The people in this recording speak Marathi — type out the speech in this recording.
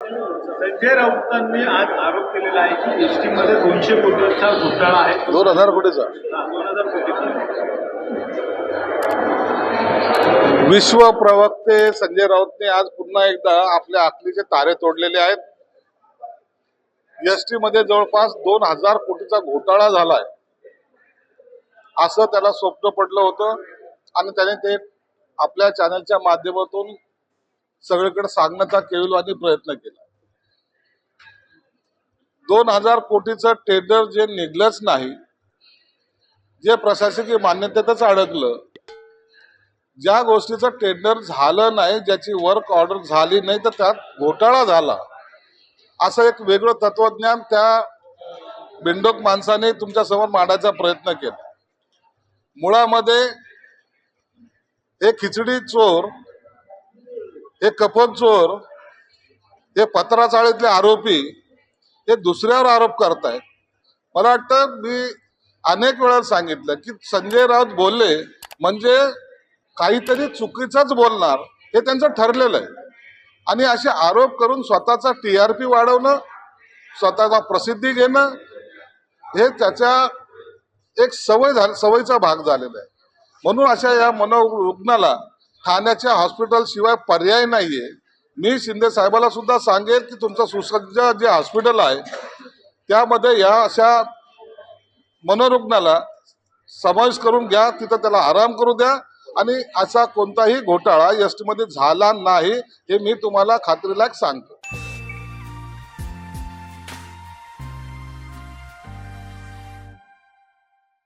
संजय राऊतांनी आज आरोप केलेला आहे की एसटी मध्ये 200 कोटींचा घोटाळा आहे. 2000 कोटीचा 2000 कोटी. विश्व प्रवक्ते संजय राऊतने आज पुन्हा एकदा आपल्या आखलीचे तारे तोडलेले आहेत. एसटी मध्ये जवळपास 2000 कोटीचा घोटाळा झालाय असं त्याला स्वप्न पडलं होतं आणि त्याने ते आपल्या चॅनलच्या माध्यमातून सगळीकडे सांगण्याचा केविलवाणी प्रयत्न केला. 2000 कोटीचं टेंडर जे निघलंच नाही, जे प्रशासकीय मान्यतेतच अडकलं, ज्या गोष्टीचं टेंडर झालं नाही, ज्याची वर्क ऑर्डर झाली नाही, तर त्यात घोटाळा झाला असं एक वेगळं तत्वज्ञान त्या बिंडोक माणसाने तुमच्या समोर मांडायचा प्रयत्न केला. मुळामध्ये हे खिचडी चोर, हे कपन चोर, हे पत्राचाळीतले आरोपी हे दुसऱ्यावर आरोप करतायत. मला वाटतं मी अनेक वेळा सांगितलं की संजय राऊत बोलले म्हणजे काहीतरी चुकीचंच बोलणार हे त्यांचं ठरलेलं आहे आणि असे आरोप करून स्वतःचा TRP वाढवणं, स्वतःचा प्रसिद्धी घेणं हे त्याच्या एक सवयीचा भाग झालेला आहे. म्हणून अशा या मनोरुग्णाला ठाण्याच्या हॉस्पिटल शिवाय पर्याय नाहीये. मी शिंदे साहेबाला सुद्धा सांगेन की तुमचं सुसज्ज जे हॉस्पिटल आहे त्यामध्ये या अशा मनोरुग्णाला समावेश करून घ्या, तिथं त्याला आराम करू द्या आणि असा कोणताही घोटाळा एसटी मध्ये झाला नाही हे मी तुम्हाला खात्रीलायक सांगतो.